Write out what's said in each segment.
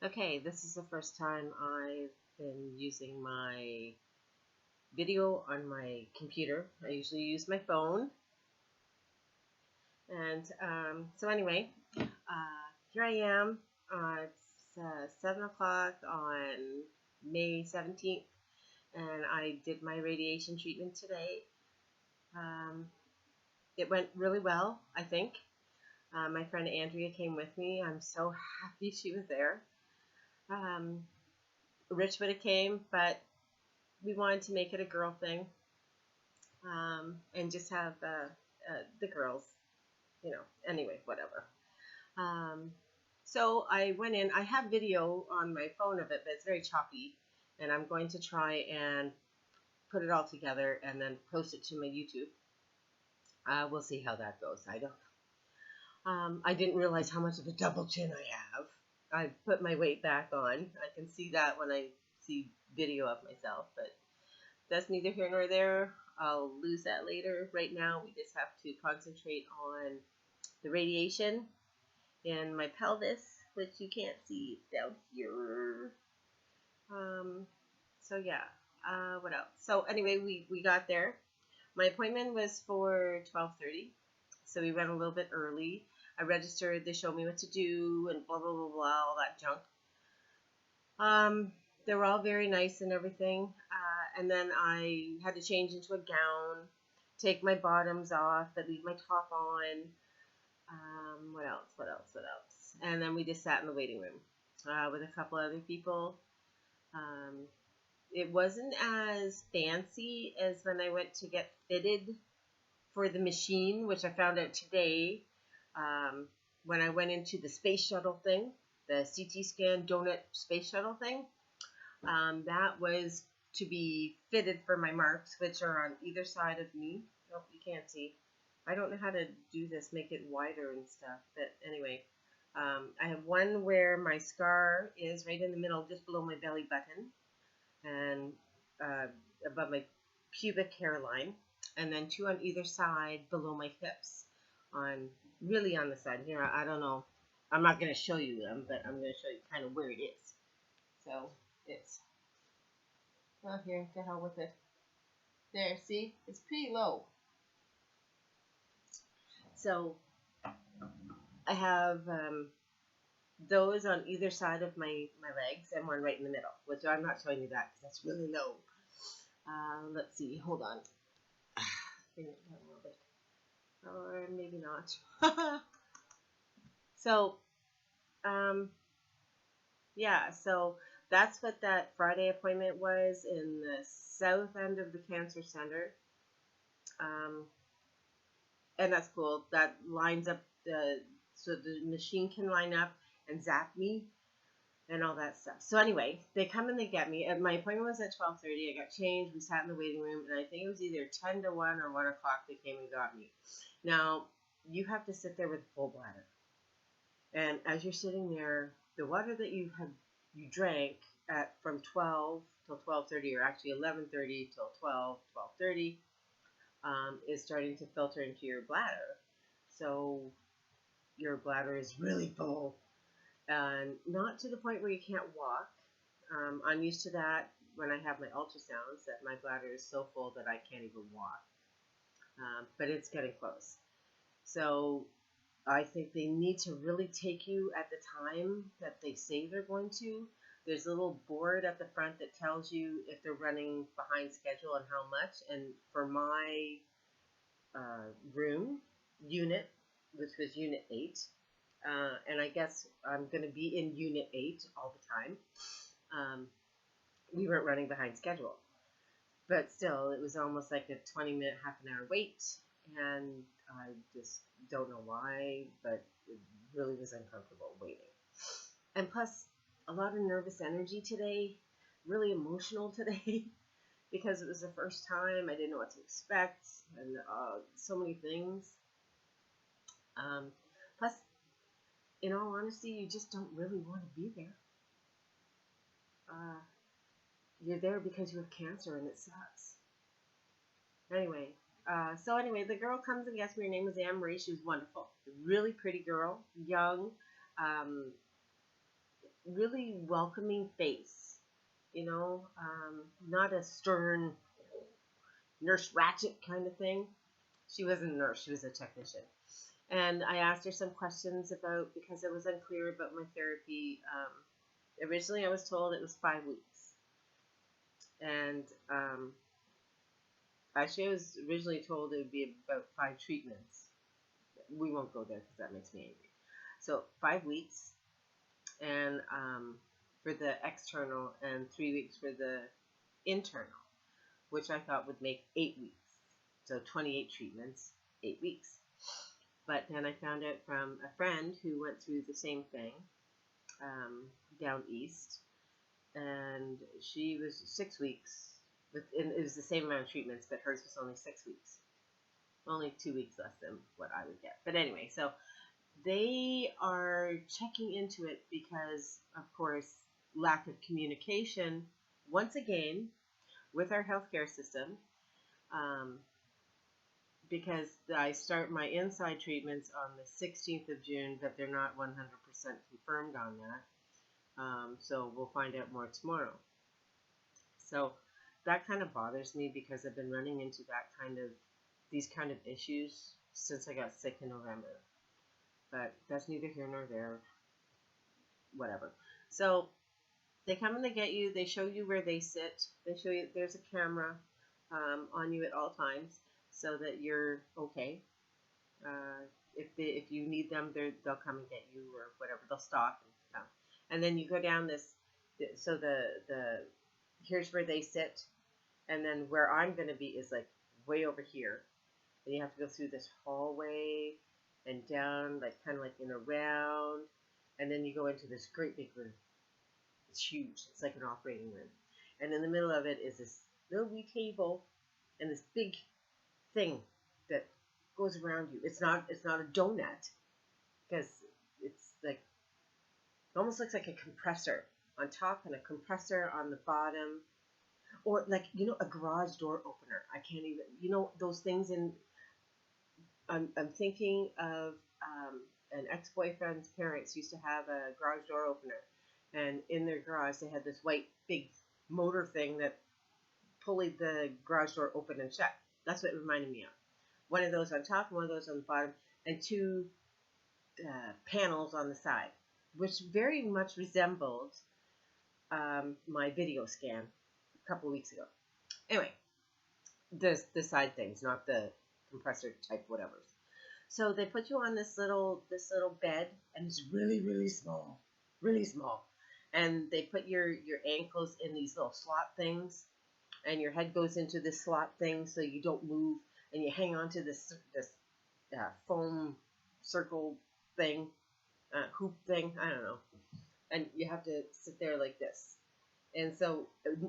Okay, this is the first time I've been using my video on my computer. I usually use my phone. And so anyway, here I am. It's 7 o'clock on May 17th, and I did my radiation treatment today. Um, it went really well, I think. My friend Andrea came with me. I'm so happy she was there. Um, Rich would have came, but we wanted to make it a girl thing, and just have the girls, anyway, whatever. Um, so I went in. I have video on my phone of it, but it's very choppy, and I'm going to try and put it all together and then post it to my YouTube. We'll see how that goes. I don't. I didn't realize how much of a double chin I have. I put my weight back on. I can see that when I see video of myself, but that's neither here nor there. I'll lose that later. Right now, we just have to concentrate on the radiation in my pelvis, which you can't see. It's down here. So yeah. What else? So anyway, we got there. My appointment was for 12:30, so we went a little bit early. I registered. They showed me what to do and blah blah blah blah, all that junk. They were all very nice and everything. And then I had to change into a gown, take my bottoms off, but leave my top on. What else? What else? What else? And then we just sat in the waiting room with a couple other people. Um, it wasn't as fancy as when I went to get fitted for the machine, which I found out today when I went into the space shuttle thing, the CT scan donut space shuttle thing. That was to be fitted for my marks, which are on either side of me. Oh, you can't see. I don't know how to do this, make it wider and stuff. But anyway, I have one where my scar is right in the middle, just below my belly button, and above my pubic hairline, and then two on either side below my hips, really on the side here. I don't know. I'm not going to show you them, but I'm going to show you kind of where it is. So it's, well, here, to hell with it. There, see? It's pretty low. So I have those on either side of my legs and one right in the middle, which I'm not showing you that because that's really low. Let's see. Hold on. Bring it down a little bit. Or maybe not. So, yeah, so that's what that Friday appointment was in the south end of the cancer center. And that's cool. That lines up so the machine can line up and zap me and all that stuff. So anyway, they come and they get me. And my appointment was at 12:30. I got changed. We sat in the waiting room, and I think it was either 10 to 1 or 1 o'clock they came and got me. Now, you have to sit there with a full bladder. And as you're sitting there, the water that you drank at from 12 till 12:30, or actually 11:30 till 12:30, is starting to filter into your bladder. So your bladder is really full, and not to the point where you can't walk. I'm used to that when I have my ultrasounds, that my bladder is so full that I can't even walk. But it's getting close. So I think they need to really take you at the time that they say they're going to. There's a little board at the front that tells you if they're running behind schedule and how much. And for my room unit, which was Unit 8, and I guess I'm going to be in Unit 8 all the time, we weren't running behind schedule. But still, it was almost like a 20-minute, half an hour wait, and I just don't know why, but it really was uncomfortable waiting. And plus, a lot of nervous energy today, really emotional today, because it was the first time. I didn't know what to expect, and so many things. Plus, in all honesty, you just don't really want to be there. You're there because you have cancer, and it sucks. Anyway, the girl comes and gets me. Her name was Anne-Marie. She was wonderful. A really pretty girl, young. really welcoming face, not a stern Nurse Ratchet kind of thing. She wasn't a nurse, she was a technician. And I asked her some questions about, because it was unclear about my therapy. Originally, I was told it was 5 weeks. And actually, I was originally told it would be about 5 treatments. We won't go there because that makes me angry. So 5 weeks, and for the external, and 3 weeks for the internal, which I thought would make 8 weeks. So 28 treatments, 8 weeks. But then I found out from a friend who went through the same thing down east, and she was 6 weeks. And it was the same amount of treatments, but hers was only 6 weeks. Only 2 weeks less than what I would get. But anyway, so they are checking into it because, of course, lack of communication, once again, with our healthcare system. Because I start my inside treatments on the 16th of June, but they're not 100% confirmed on that. So we'll find out more tomorrow. So that kind of bothers me because I've been running into these kind of issues since I got sick in November. But that's neither here nor there. Whatever. So they come and they get you. They show you where they sit. They show you there's a camera on you at all times so that you're okay. If you need them, they'll come and get you or whatever. They'll stop and come. And then you go down this. So the here's where they sit, and then where I'm going to be is like way over here. And you have to go through this hallway and down, like kind of like in a round, and then you go into this great big room. It's huge. It's like an operating room, and in the middle of it is this little wee table and this big thing that goes around you. It's not a donut because it's like it almost looks like a compressor on top and a compressor on the bottom, or like a garage door opener. I can't even those things in. I'm thinking of an ex-boyfriend's parents used to have a garage door opener, and in their garage they had this white big motor thing that pulleyed the garage door open and shut. That's what it reminded me of. One of those on top, one of those on the bottom, and two panels on the side, which very much resembled my video scan a couple of weeks ago. Anyway, the side things, not the compressor type whatever. So they put you on this little bed, and it's really, really small, really small. And they put your ankles in these little slot things, and your head goes into this slot thing so you don't move, and you hang on to this foam circle thing, hoop thing, I don't know. And you have to sit there like this. And so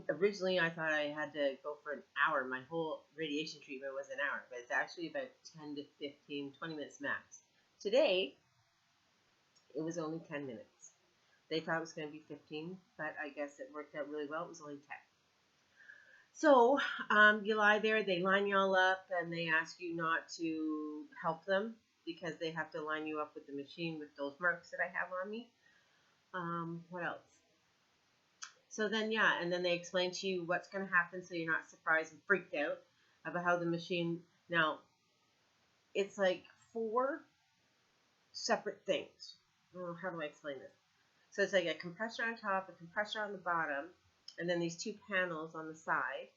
originally I thought I had to go for an hour. My whole radiation treatment was an hour, but it's actually about 10 to 15, 20 minutes max. Today, it was only 10 minutes. They thought it was going to be 15, but I guess it worked out really well. It was only 10. So you lie there, they line you all up, and they ask you not to help them because they have to line you up with the machine with those marks that I have on me. What else? So then, and then they explain to you what's going to happen so you're not surprised and freaked out about how the machine, now, it's like 4 separate things. Oh, how do I explain this? So it's like a compressor on top, a compressor on the bottom, and then these 2 panels on the side,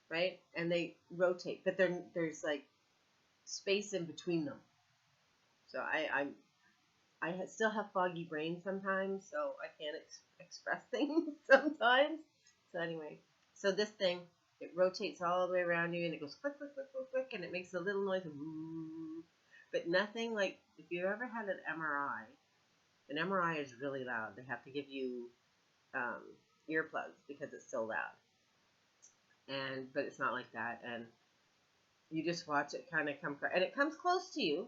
right? And they rotate, but there's like space in between them. So I still have foggy brain sometimes, so I can't express things sometimes. So anyway, so this thing, it rotates all the way around you, and it goes click, click, click, click, click, and it makes a little noise, but nothing like, if you ever had an MRI is really loud. They have to give you earplugs because it's so loud. But it's not like that, and you just watch it kind of come, and it comes close to you,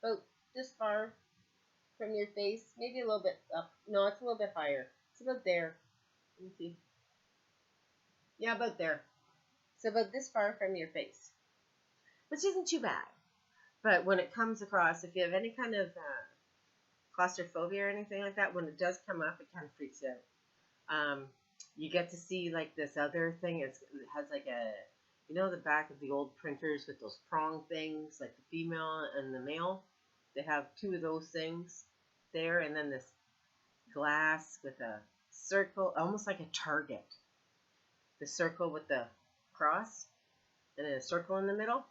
about this far from your face, maybe a little bit up. No, it's a little bit higher. It's about there. Let me see. Yeah, about there. So about this far from your face, which isn't too bad. But when it comes across, if you have any kind of claustrophobia or anything like that, when it does come up, it kind of freaks you out. You get to see like this other thing. It has like a, you know, the back of the old printers with those prong things, like the female and the male. They have two of those things there, and then this glass with a circle, almost like a target. The circle with the cross, and then a circle in the middle.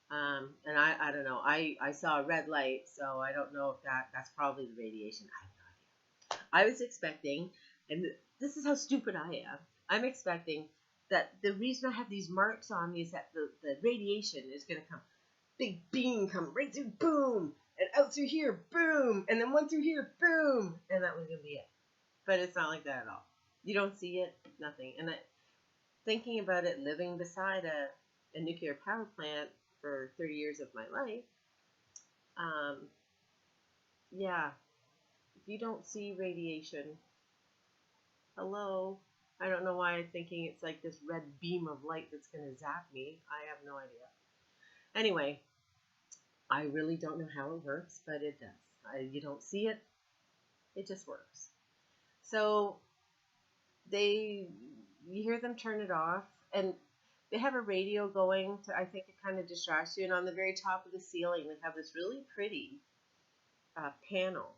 And I don't know. I saw a red light, so I don't know if that's probably the radiation. I have no idea. I was expecting, and this is how stupid I am. I'm expecting that the reason I have these marks on me is that the radiation is going to come. Big beam come right through, boom, and out through here, boom, and then one through here, boom, and that was going to be it. But it's not like that at all. You don't see it, nothing. And thinking about it, living beside a nuclear power plant for 30 years of my life, yeah, if you don't see radiation, hello, I don't know why I'm thinking it's like this red beam of light that's going to zap me. I have no idea. Anyway, I really don't know how it works, but it does. You don't see it, it just works. So you hear them turn it off, and they have a radio going to, I think it kind of distracts you, and on the very top of the ceiling they have this really pretty panel,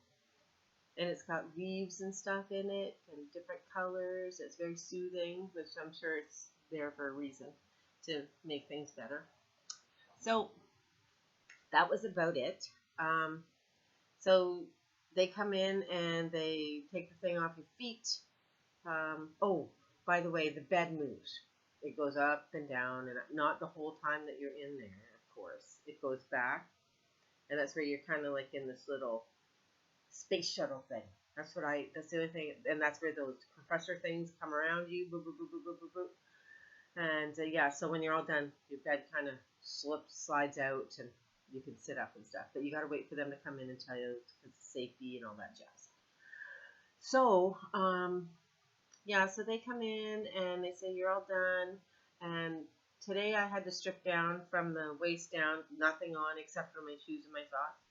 and it's got leaves and stuff in it and different colors. It's very soothing, which I'm sure it's there for a reason, to make things better. So that was about it. So they come in and they take the thing off your feet. Oh, by the way, the bed moves. It goes up and down, and not the whole time that you're in there, of course. It goes back, and that's where you're kind of like in this little space shuttle thing. That's the only thing, and that's where those compressor things come around you, boop, boop, boop, boop, boop, boop, boop. And yeah, so when you're all done, your bed kind of slides out, and you can sit up and stuff. But you got to wait for them to come in and tell you because of safety and all that jazz. So, yeah, so they come in and they say, you're all done. And today I had to strip down from the waist down, nothing on except for my shoes and my socks.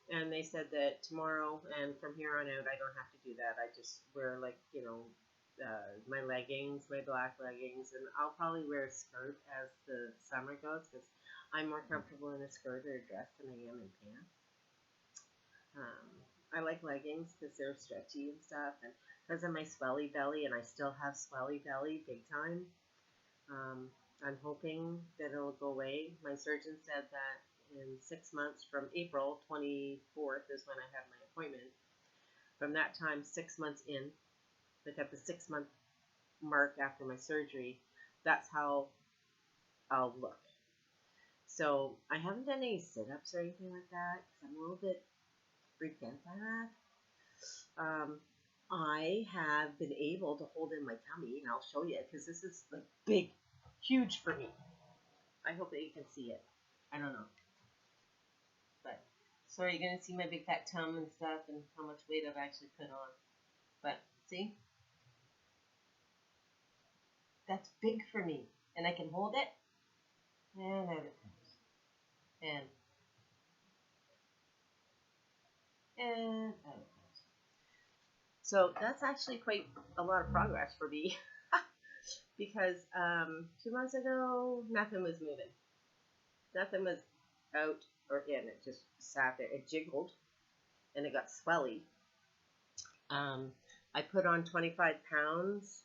And they said that tomorrow and from here on out, I don't have to do that. I just wear, like, you know, my leggings, my black leggings, and I'll probably wear a skirt as the summer goes because I'm more comfortable in a skirt or a dress than I am in pants. I like leggings because they're stretchy and stuff, and because of my swelly belly, and I still have swelly belly big time. I'm hoping that it'll go away. My surgeon said that in 6 months, from April 24th is when I have my appointment. From that time, 6 months in, like at the 6-month mark after my surgery, that's how I'll look. So I haven't done any sit-ups or anything like that because I'm a little bit freaked out by that. I have been able to hold in my tummy, and I'll show you because this is like big, huge for me. I hope that you can see it. I don't know. But, so you're going to see my big fat tum and stuff and how much weight I've actually put on. But, see? That's big for me. And I can hold it. And out it comes. And out it comes. So that's actually quite a lot of progress for me. Because 2 months ago, nothing was moving. Nothing was out or in. It just sat there. It jiggled, and it got swelly. I put on 25 pounds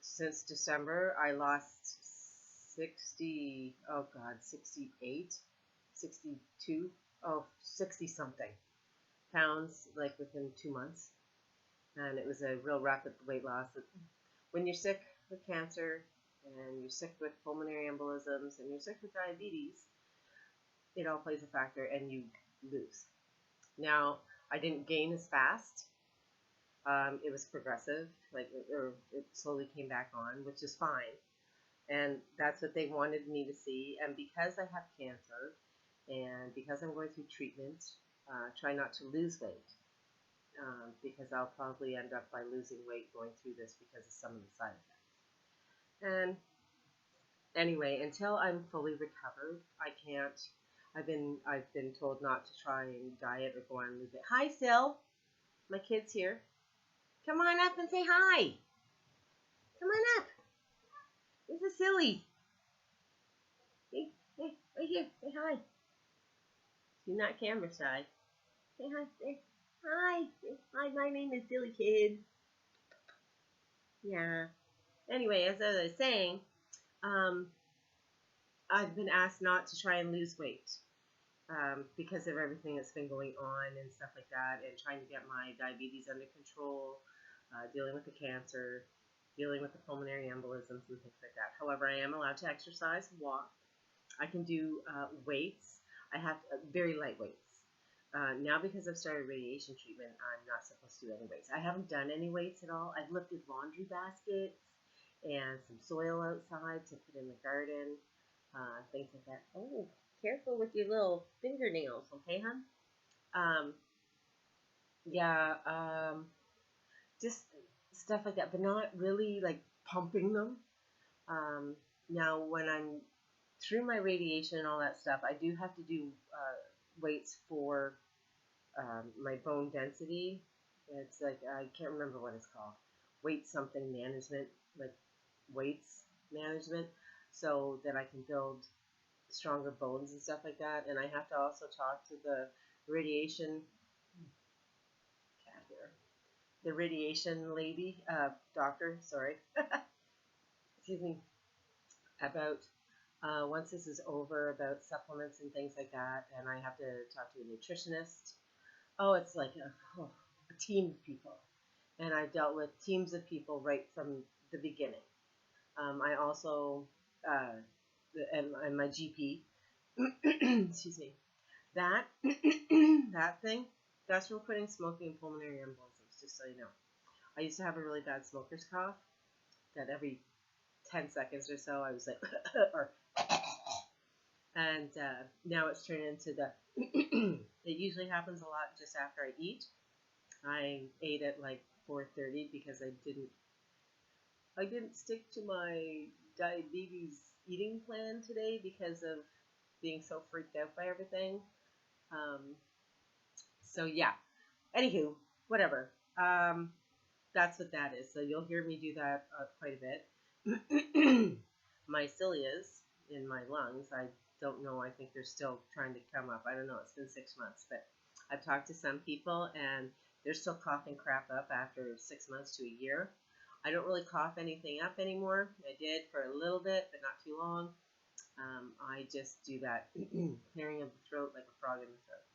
since December. I lost 68, 62, 60 something pounds, like within 2 months. And it was a real rapid weight loss. When you're sick with cancer, and you're sick with pulmonary embolisms, and you're sick with diabetes, it all plays a factor, and you lose. Now, I didn't gain as fast. It was progressive, like it slowly came back on, which is fine. And that's what they wanted me to see. And because I have cancer, and because I'm going through treatment, try not to lose weight. Because I'll probably end up by losing weight going through this because of some of the side effects. And anyway, until I'm fully recovered, I can't. I've been told not to try and diet or go on and lose it. Hi, Sil. My kid's here. Come on up and say hi. Come on up. This is silly. Hey, hey, right here. Say hi. She's not camera shy. Say hi. Say hi. Say hi. My name is Silly Kid. Yeah. Anyway, as I was saying, um, I've been asked not to try and lose weight because of everything that's been going on and stuff like that, and trying to get my diabetes under control, dealing with the cancer, dealing with the pulmonary embolisms and things like that. However, I am allowed to exercise, walk. I can do weights. I have very light weights. Now, because I've started radiation treatment, I'm not supposed to do any weights. I haven't done any weights at all. I've lifted laundry baskets and some soil outside to put in the garden, things like that. Oh, careful with your little fingernails, okay, hon? Um, yeah, just stuff like that, but not really like pumping them. Um, Now, when I'm through my radiation and all that stuff, I do have to do weights for my bone density. It's like, I can't remember what it's called. Weight something management, like weights management, so that I can build stronger bones and stuff like that. And I have to also talk to the radiation cat here, the radiation lady, doctor, sorry, excuse me, about once this is over, about supplements and things like that. And I have to talk to a nutritionist. Oh, it's like a team of people. And I've dealt with teams of people right from the beginning. I also, and my GP, excuse me, that, that thing, that's from quitting smoking and pulmonary embolisms, just so you know. I used to have a really bad smoker's cough that every 10 seconds or so I was like, or, and now it's turned into the, it usually happens a lot just after I eat. I ate at like 4:30 because I didn't stick to my diabetes eating plan today because of being so freaked out by everything. Um, so yeah. Anywho, whatever. That's what that is. So you'll hear me do that quite a bit. My cilias in my lungs, I don't know. I think they're still trying to come up. I don't know. It's been 6 months, but I've talked to some people and they're still coughing crap up after 6 months to a year. I don't really cough anything up anymore. I did for a little bit, but not too long. I just do that clearing of the throat like a frog in the throat.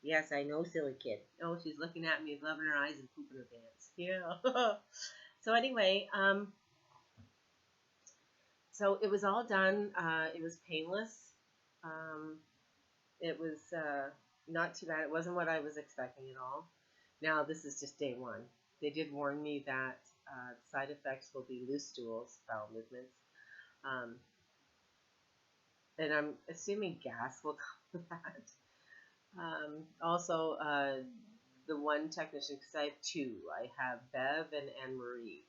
Yes, I know, silly kid. Oh, she's looking at me, loving her eyes and pooping her pants. Yeah. So anyway, so it was all done. It was painless. Um, it was not too bad. It wasn't what I was expecting at all. Now, this is just day one. They did warn me that side effects will be loose stools, bowel movements. And I'm assuming gas will come with that. Also, the one technician, because I have two. I have Bev and Anne Marie.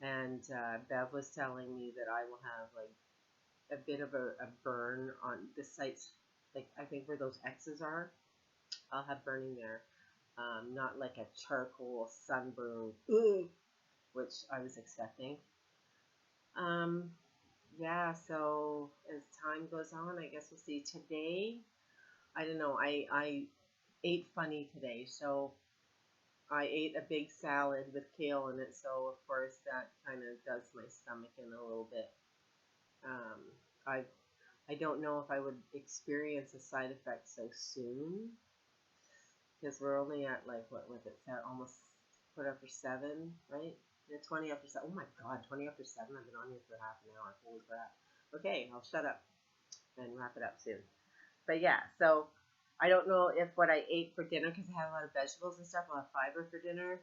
And Bev was telling me that I will have like a bit of a burn on the sites, like I think where those X's are. I'll have burning there. Not like a charcoal sunburn, which I was expecting. Um, yeah, so as time goes on, I guess we'll see. Today, I don't know, I ate funny today, so I ate a big salad with kale in it, so of course that kind of does my stomach in a little bit. Um, I don't know if I would experience a side effect so soon, because we're only at like, what was it, almost put after 7, right? Yeah, 20 after 7. Oh my god, 20 after 7. I've been on here for half an hour. Holy crap. Okay, I'll shut up and wrap it up soon. But yeah, so I don't know if what I ate for dinner, because I had a lot of vegetables and stuff, a lot of fiber for dinner.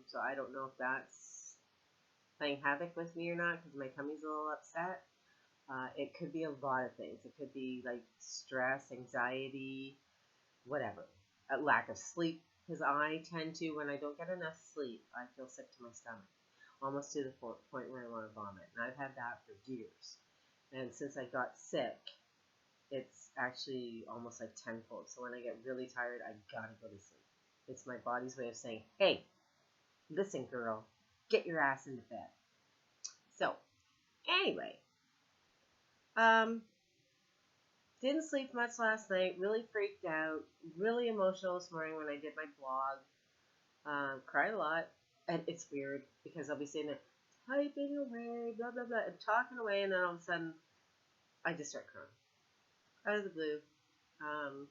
So I don't know if that's playing havoc with me or not, because my tummy's a little upset. It could be a lot of things. It could be like stress, anxiety, whatever. A lack of sleep, because I tend to, when I don't get enough sleep, I feel sick to my stomach, almost to the point where I want to vomit. And I've had that for years. And since I got sick, it's actually almost like tenfold. So when I get really tired, I gotta go to sleep. It's my body's way of saying, hey, listen, girl, get your ass into bed. So, anyway, um, didn't sleep much last night, really freaked out, really emotional this morning when I did my blog. Cried a lot, and it's weird because I'll be sitting there typing away, blah, blah, blah, and talking away, and then all of a sudden, I just start crying. Out of the blue. Um,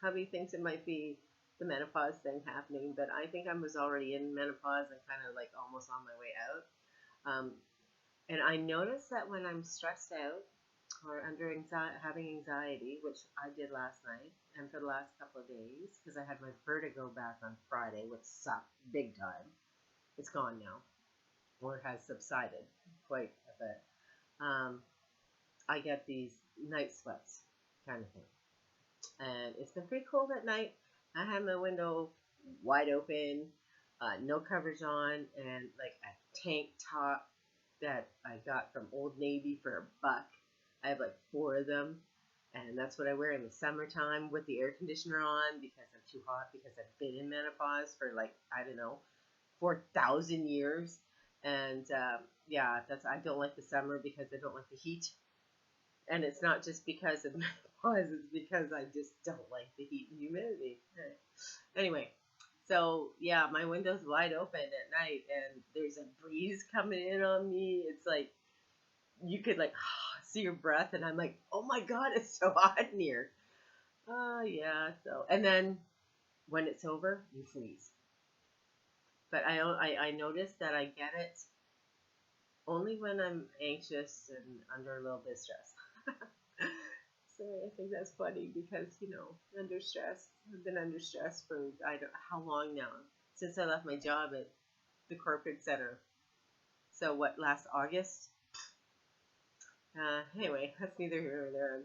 hubby thinks it might be the menopause thing happening, but I think I was already in menopause and kind of like almost on my way out. Um, and I notice that when I'm stressed out or under having anxiety, which I did last night and for the last couple of days, because I had my vertigo back on Friday, which sucked big time. It's gone now, or has subsided quite a bit. Um, I get these night sweats kind of thing. And it's been pretty cold at night. I have my window wide open, no coverage on, and like a tank top that I got from Old Navy for $1. I have like 4 of them, and that's what I wear in the summertime with the air conditioner on because I'm too hot because I've been in menopause for like, I don't know, 4,000 years. And yeah, I don't like the summer because I don't like the heat. And it's not just because of menopause, it's because I just don't like the heat and humidity. Anyway, so yeah, my window's wide open at night and there's a breeze coming in on me. It's like you could like see your breath, and I'm like, oh my god, it's so hot in here. Yeah, so and then when it's over, you freeze. But I noticed that I get it only when I'm anxious and under a little bit of stress. So I think that's funny because, under stress, I've been under stress for I don't know how long now, since I left my job at the corporate center. So what, last August? Anyway, that's neither here nor there.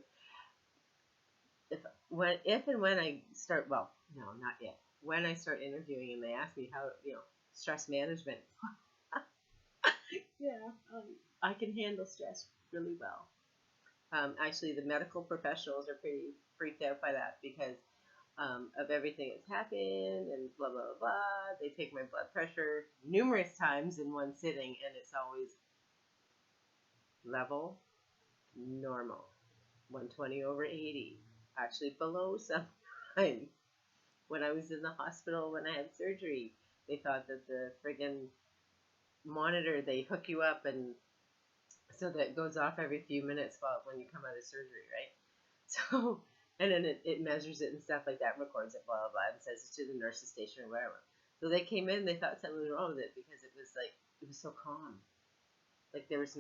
If and when I start, well, no, not yet. When I start interviewing and they ask me how, stress management, yeah, I can handle stress really well. Actually, the medical professionals are pretty freaked out by that because of everything that's happened and blah, blah, blah, blah. They take my blood pressure numerous times in one sitting, and it's always level, normal, 120/80, actually below sometimes. When I was in the hospital when I had surgery, they thought that the friggin' monitor, they hook you up and so that it goes off every few minutes when you come out of surgery, right? So, and then it measures it and stuff like that, records it, blah, blah, blah, and says it to the nurse's station or whatever. So they came in, they thought something was wrong with it because it was so calm. Like there was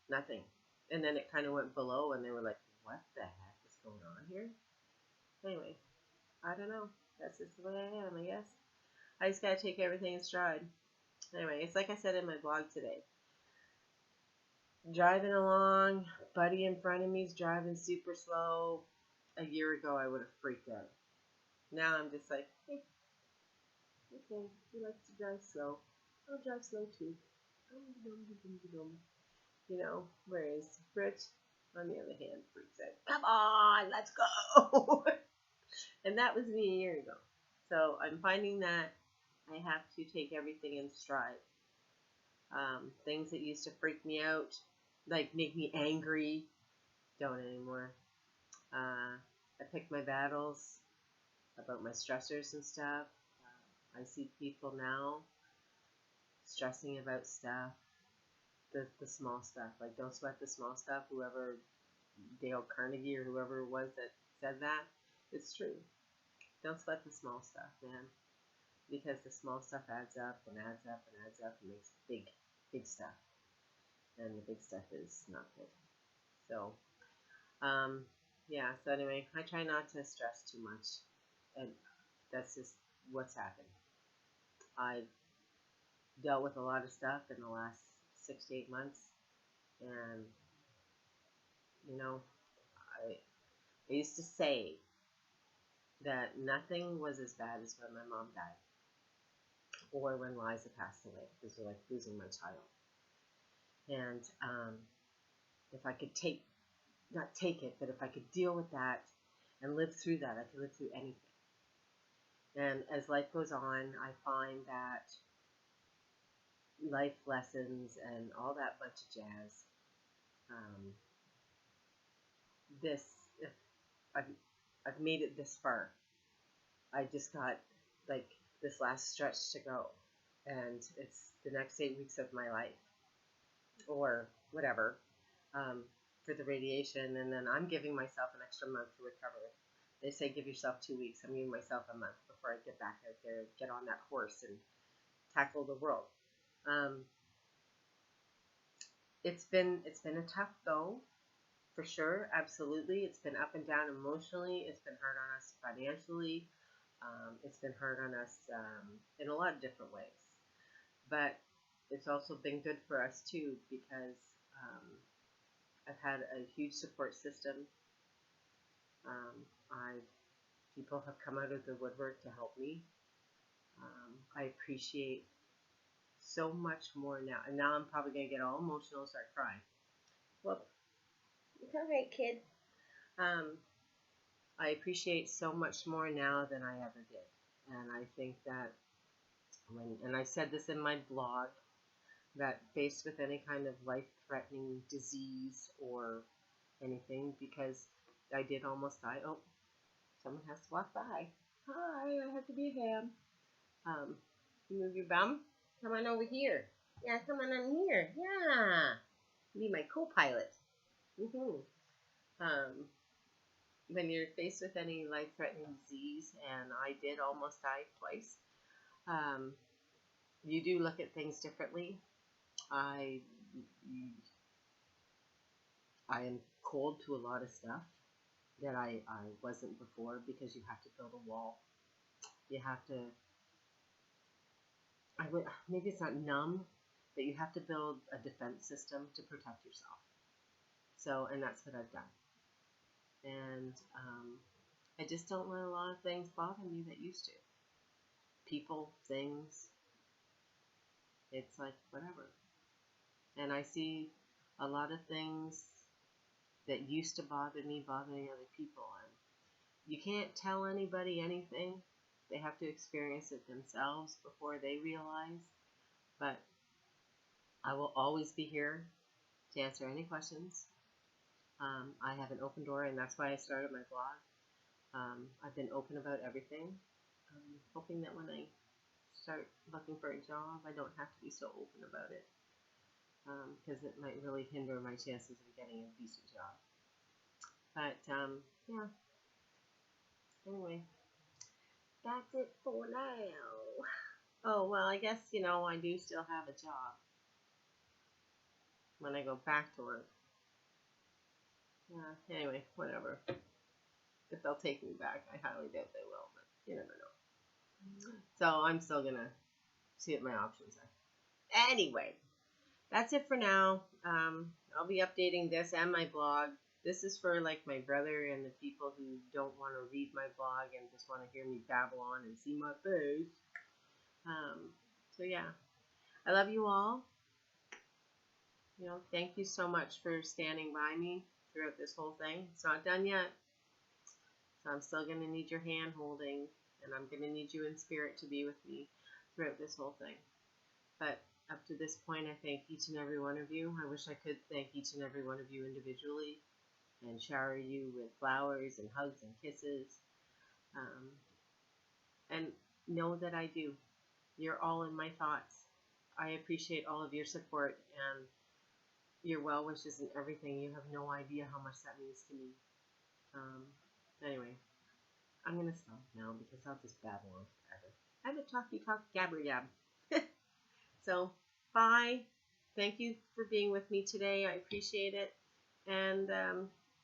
nothing. And then it kind of went below and they were like, what the heck is going on here? Anyway, I don't know. That's just the way I am, I guess. I just gotta take everything in stride. Anyway, it's like I said in my blog today. Driving along, buddy in front of me is driving super slow. A year ago, I would have freaked out. Now I'm just like, hey, okay, he likes to drive slow. I'll drive slow too. Whereas Rich, on the other hand, freaks out. Come on, let's go. And that was me a year ago. So I'm finding that I have to take everything in stride. Things that used to freak me out, like make me angry, don't anymore. I pick my battles about my stressors and stuff. I see people now stressing about stuff, the small stuff. Like, don't sweat the small stuff. Whoever, Dale Carnegie or whoever it was that said that, it's true. Don't sweat the small stuff, man. Because the small stuff adds up and adds up and adds up and makes big stuff. And the big stuff is not good. So, yeah, so anyway, I try not to stress too much. And that's just what's happened. I've dealt with a lot of stuff in the last 6 to 8 months. And, I used to say that nothing was as bad as when my mom died. Or when Liza passed away. It was like losing my child. And if I could take not take it, but if I could deal with that and live through that, I could live through anything. And as life goes on, I find that life lessons and all that bunch of jazz, um, this, if I've, I've made it this far, I just got like this last stretch to go, and it's the next 8 weeks of my life, or whatever, um, for the radiation, and then I'm giving myself an extra month to recover. They say give yourself 2 weeks. I'm giving myself a month before I get back out there, get on that horse, and tackle the world. Um, it's been a tough go, for sure, absolutely. It's been up and down emotionally. It's been hard on us financially. It's been hard on us in a lot of different ways. But it's also been good for us too, because I've had a huge support system. I've People have come out of the woodwork to help me. I appreciate so much more now, and now I'm probably gonna get all emotional and start crying. Well, it's all right, kid. I appreciate so much more now than I ever did, and I think that and I said this in my blog, that faced with any kind of life-threatening disease or anything, because I did almost die. Oh, someone has to walk by. Hi, I have to be a ham. You move your bum. Come on over here. Yeah, come on in here. Yeah. Be my co-pilot. When you're faced with any life-threatening disease, and I did almost die twice, you do look at things differently. I am cold to a lot of stuff that I wasn't before, because you have to build a wall. You have to, maybe it's not numb, but you have to build a defense system to protect yourself. So, and that's what I've done. And I just don't let a lot of things bother me that used to. People, things, it's like whatever. And I see a lot of things that used to bother me bothering other people. And you can't tell anybody anything. They have to experience it themselves before they realize. But I will always be here to answer any questions. I have an open door, and that's why I started my blog. I've been open about everything. Hoping that when I start looking for a job, I don't have to be so open about it, because it might really hinder my chances of getting a decent job. But yeah. Anyway, that's it for now. Oh, well, I guess, I do still have a job when I go back to work. Yeah, anyway, whatever. If they'll take me back, I highly doubt they will, but you never know. So I'm still gonna see what my options are. Anyway, that's it for now. I'll be updating this and my blog. This is for like my brother and the people who don't want to read my blog and just want to hear me babble on and see my face. So yeah, I love you all. Thank you so much for standing by me throughout this whole thing. It's not done yet. So I'm still going to need your hand holding, and I'm going to need you in spirit to be with me throughout this whole thing. But up to this point, I thank each and every one of you. I wish I could thank each and every one of you individually and shower you with flowers and hugs and kisses. And know that I do. You're all in my thoughts. I appreciate all of your support and your well wishes and everything. You have no idea how much that means to me. Anyway, I'm going to stop now because I'll just babble on forever. I'm a talky gabber yab. So, bye. Thank you for being with me today. I appreciate it. And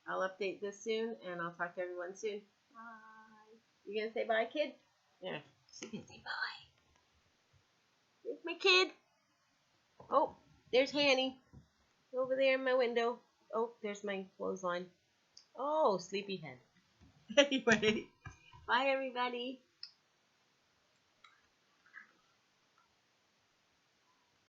I'll update this soon, and I'll talk to everyone soon. Bye. You going to say bye, kid? Yeah, she's going to say bye. There's my kid. Oh, there's Hanny. Over there in my window. Oh, there's my clothesline. Oh, sleepyhead. Anyway, bye everybody.